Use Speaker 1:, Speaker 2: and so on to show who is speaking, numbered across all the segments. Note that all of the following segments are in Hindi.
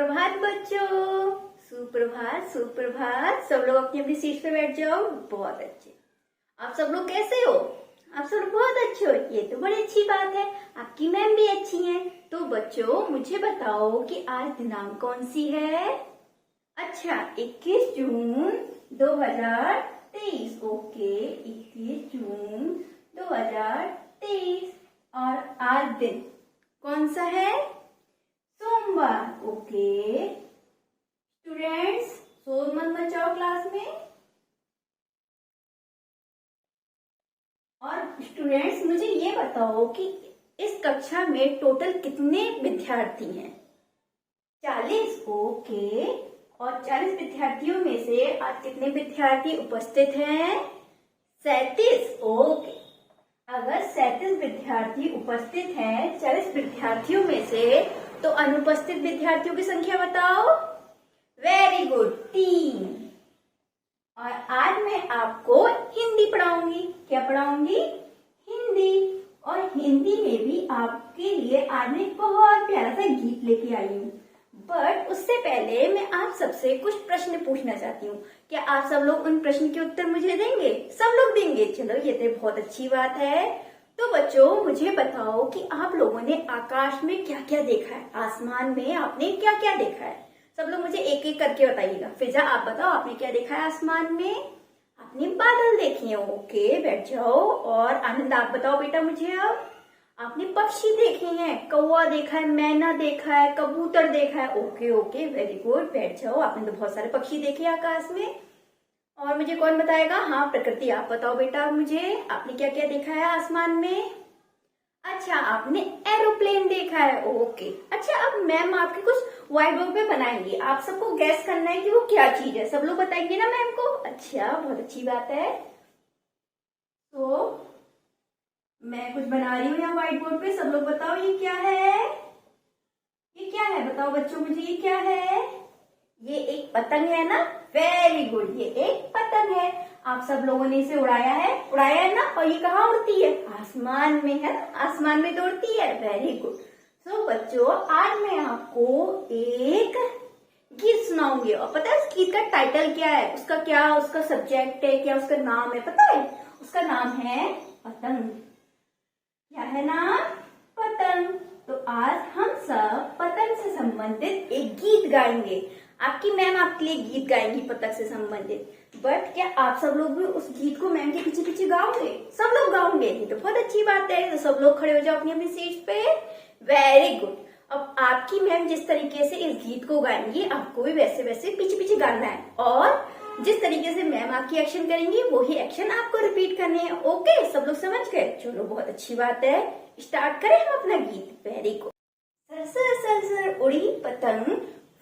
Speaker 1: सुप्रभात बच्चों। सुप्रभात सुप्रभात। सब लोग अपनी अपनी सीट पे बैठ जाओ। बहुत अच्छे। आप सब लोग कैसे हो? आप सब लोग बहुत अच्छे हो, ये तो बड़ी अच्छी बात है। आपकी मैम भी अच्छी हैं। तो बच्चों मुझे बताओ कि आज दिनांक कौन सी है? अच्छा, 21 जून 2023। ओके, 21 जून 2023। और आज दिन कौन सा है? सोमवार। ओके स्टूडेंट्स, शोर मत मचाओ क्लास में। और स्टूडेंट्स मुझे ये बताओ कि इस कक्षा में टोटल कितने विद्यार्थी हैं? 40। ओके, और 40 विद्यार्थियों में से आज कितने विद्यार्थी उपस्थित हैं? 37। ओके, अगर 37 विद्यार्थी उपस्थित हैं 40 विद्यार्थियों में से, तो अनुपस्थित विद्यार्थियों की संख्या बताओ। Very good, 3। और आज मैं आपको हिंदी पढ़ाऊंगी। क्या पढ़ाऊंगी? हिंदी। और हिंदी में भी आपके लिए आज मैं बहुत प्यारा सा गीत लेके आई हूँ। बट उससे पहले मैं आप सबसे कुछ प्रश्न पूछना चाहती हूँ। क्या आप सब लोग उन प्रश्न के उत्तर मुझे देंगे? सब लोग देंगे। चलो, ये तो बहुत अच्छी बात है। तो बच्चों मुझे बताओ कि आप लोगों ने आकाश में क्या क्या देखा है? आसमान में आपने क्या क्या देखा है? सब लोग मुझे एक एक करके बताइएगा। फिजा, आप बताओ आपने क्या देखा है आसमान में? आपने बादल देखे हैं। ओके, बैठ जाओ। और आनंद, आप बताओ बेटा मुझे अब। आपने पक्षी देखे हैं, कौवा देखा है, मैना देखा है, कबूतर देखा है। ओके ओके, वेरी गुड, बैठ जाओ। आपने तो बहुत सारे पक्षी देखे आकाश में। और मुझे कौन बताएगा? हाँ प्रकृति, आप बताओ बेटा मुझे, आपने क्या क्या देखा है आसमान में? अच्छा, आपने एरोप्लेन देखा है। ओके, अच्छा अब मैम आपके कुछ व्हाइट बोर्ड पे बनाएंगी। आप सबको गैस करना है कि वो क्या चीज है। सब लोग बताएंगे ना मैम को? अच्छा, बहुत अच्छी बात है। तो मैं कुछ बना रही हूँ यहाँ व्हाइट बोर्ड पे। सब लोग बताओ ये क्या है? ये क्या है? बताओ बच्चों मुझे, ये क्या है? ये एक पतंग है ना? वेरी गुड, ये एक पतंग है। आप सब लोगों ने इसे उड़ाया है ना? और ये कहाँ उड़ती है? आसमान में है ना? आसमान में तो उड़ती है। Very good. सो बच्चों, आज मैं आपको एक गीत सुनाऊंगी। और पता है उस गीत का टाइटल क्या है? उसका सब्जेक्ट है क्या? उसका नाम है पता है? उसका नाम है पतंग। क्या है नाम? पतंग। तो आज हम सब पतंग से संबंधित एक गीत गाएंगे। आपकी मैम आपके लिए गीत गाएंगी पतंग से संबंधित। बट क्या आप सब लोग भी उस गीत को मैम के पीछे पीछे गाओगे? सब लोग गाओगे? ये तो बहुत अच्छी बात है। तो सब लोग खड़े हो जाओ अपनी अपनी सीट पे। Very good. अब आपकी मैम जिस तरीके से इस गीत को गाएंगी, आपको भी वैसे वैसे पीछे पीछे गाना है। और जिस तरीके से मैम आपकी एक्शन करेंगी, वही एक्शन आपको रिपीट करने हैं। ओके, सब लोग समझ गए? चलो, बहुत अच्छी बात है। स्टार्ट करें हम अपना गीत। Very good. Sir sir sir sir उड़ी पतंग,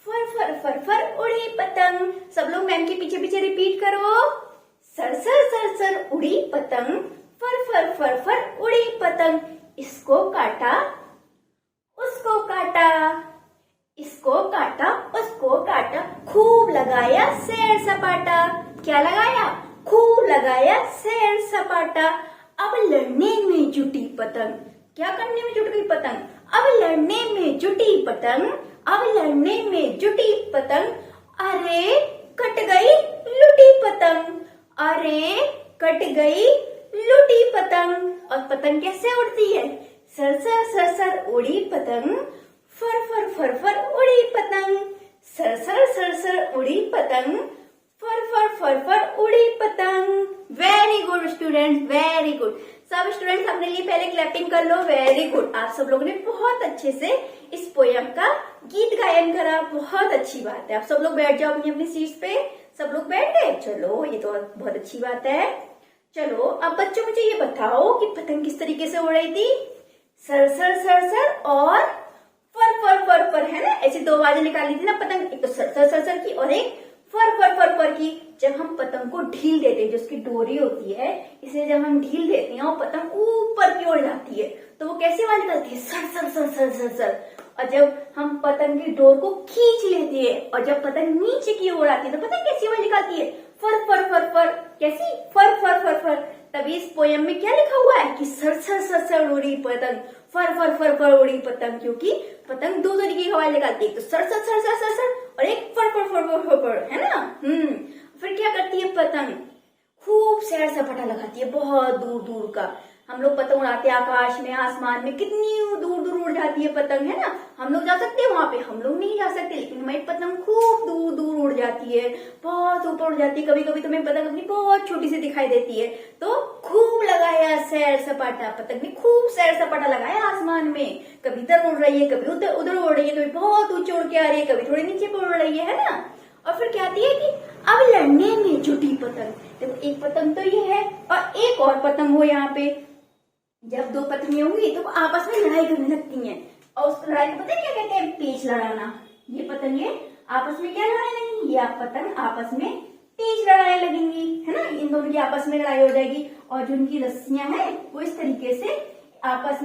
Speaker 1: फर फर फर फर उड़ी पतंग। सब लोग मैम के पीछे पीछे रिपीट करो। सर सर सर सर उड़ी पतंग, फर फर फर फर उड़ी पतंग। इसको काटा, उसको काटा, इसको काटा, उसको काटा, खूब लगाया सैर सपाटा। क्या लगाया? खूब लगाया सैर सपाटा। अब लड़ने में जुटी पतंग। क्या करने में जुट गई पतंग? अब लड़ने में जुटी पतंग। अब लड़ने में जुटी पतंग। अरे कट गई लुटी पतंग। अरे कट गई लुटी पतंग। और पतंग कैसे उड़ती है? सर सर सर सर उड़ी पतंग, फर फर फर फर उड़ी पतंग। सर सर सर सर उड़ी पतंग, फर फर फर फर उड़ी पतंग। Very good student, very good. सब स्टूडेंट्स अपने लिए पहले क्लैपिंग कर लो। वेरी गुड, आप सब लोगों ने बहुत अच्छे से इस पोयम का गीत गायन करा। बहुत अच्छी बात है। आप सब लोग बैठ जाओ अपनी अपनी सीट्स पे। सब लोग बैठ गए? चलो, ये तो बहुत अच्छी बात है। चलो, अब बच्चों मुझे ये बताओ कि पतंग किस तरीके से उड़ रही थी? सर सर सर सर और फर फर फर फर, है ना? ऐसी दो आवाजें निकाली थी ना पतंग। एक तो सर सर सर सर की और एक फर फर फर फर की। जब हम पतंग को ढील देते हैं, जो उसकी डोरी होती है, इसे जब हम ढील देते हैं और पतंग ऊपर की ओर जाती है, तो वो कैसी आवाज निकलती है? Sir sir sir sir sir sir. और जब हम पतंग की डोर को खींच लेते हैं और जब पतंग नीचे की ओर आती है, तो पतंग कैसी आवाज निकालती है? फर फर फर फर। कैसी? फर फर फर फर। तभी इस पोयम में क्या लिखा हुआ है कि सर सर सर सर उड़ी पतंग, फर फर फर फर उड़ी पतंग, क्योंकि पतंग दो तरीके की आवाज निकालती है, एक तो sir sir sir sir sir sir और एक फर फर फर फर फर फर, है ना। फिर क्या करती है पतंग, खूब सैर सपाटा लगाती है बहुत दूर दूर का। हम लोग पतंग उड़ाते हैं आकाश में, आसमान में, कितनी दूर दूर उड़ जाती है पतंग, है ना। हम लोग जा सकते हैं वहां पे, हम लोग नहीं जा सकते, लेकिन हमारी पतंग खूब दूर दूर उड़ जाती है, बहुत ऊपर उड़ जाती है। कभी कभी तो मेरी पतंग अपनी बहुत छोटी सी दिखाई देती है। तो खूब लगाया सैर सपाटा, पतंग ने खूब सैर सपाटा लगाया आसमान में, कभी इधर उड़ रही है, कभी उधर उधर उड़ रही है, कभी बहुत ऊंचे उड़ के आ रही है, कभी थोड़ी नीचे पर उड़ रही है ना। और फिर क्या आती है कि अब लड़ने में जुटी पतंग। देखो एक पतंग तो ये है और एक और पतंग हो यहाँ पे। जब दो पतंगें होंगी तो आपस में लड़ाई करने लगती हैं, और उस लड़ाई को पता है क्या कहते हैं, पेच लड़ाना। ये पतंगे आपस में क्या लड़ाई लगेंगी, ये पतंग आपस में पेच लड़ाई लगेंगी, है ना। इन दोनों की आपस में लड़ाई हो जाएगी, और जो उनकी रस्सियां हैं वो इस तरीके से आपस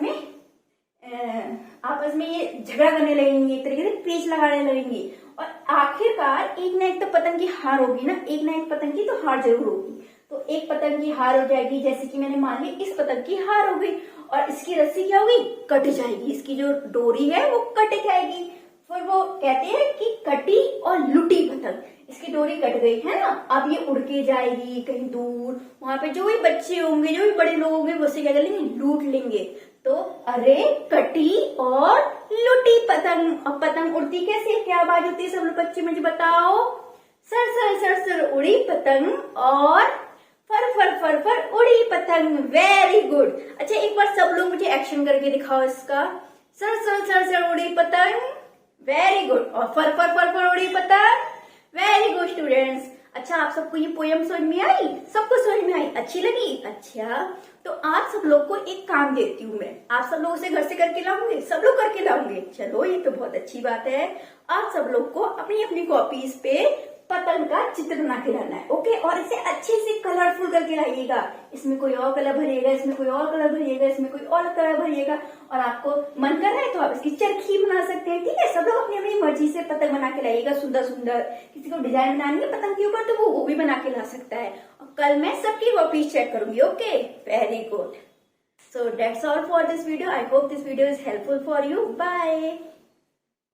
Speaker 1: में ये झगड़ा करने लगेंगी, एक तरीके से पेच लगाने लगेंगी। और आखिरकार एक ना एक तो पतंग की हार होगी ना, एक ना एक पतंग की तो हार जरूर होगी। तो एक पतंग की हार हो जाएगी, जैसे कि मैंने मान ली इस पतंग की हार हो गई, और इसकी रस्सी क्या होगी, कट जाएगी, इसकी जो डोरी है वो कट जाएगी। फिर वो कहते हैं कि कटी और लुटी पतंग, इसकी डोरी कट गई, है ना। अब ये उड़ के जाएगी कहीं दूर, वहां पे जो भी बच्चे होंगे, जो भी बड़े लोग होंगे, वो उसे क्या कर लेंगे, लूट लेंगे। तो अरे कटी और लुटी पतंग। अब पतंग उड़ती कैसे, क्या आवाज होती है, सब लोग बच्चे मुझे बताओ। सर सर सर सर उड़ी पतंग और फर फर फर फर उड़ी पतंग। Very good. अच्छा एक बार सब लोग मुझे एक्शन करके दिखाओ इसका। सर सर सर सर उड़ी पतंग, वेरी गुड। और फर फर फर फर उड़ी पतंग, वेरी गुड स्टूडेंट्स। अच्छा आप सबको ये पोयम समझ में आई, सबको समझ में आई, अच्छी लगी। अच्छा तो आप सब लोग को एक काम देती हूँ मैं, आप सब लोग उसे घर से करके लाऊंगे, सब लोग करके लाऊंगे। चलो ये तो बहुत अच्छी बात है। आप सब लोग को अपनी अपनी कॉपीज पे पतंग का चित्र बना के लाना है, ओके। और इसे अच्छे से कलरफुल करके लाइएगा, इसमें कोई और कलर भरिएगा, इसमें कोई और कलर भरिएगा, इसमें कोई और कलर भरिएगा। और आपको मन कर रहा है तो आप इसकी चरखी बना सकते हैं, ठीक है। सब लोग अपनी अपनी मर्जी से पतंग बना के लाइएगा, सुंदर सुंदर। किसी को डिजाइन बनानी है पतंग के ऊपर तो वो भी बना के ला सकता है। और कल मैं सबकी कॉपीज चेक करूंगी, okay. Very good. So that's all for this video. I hope this video is helpful for you. Bye.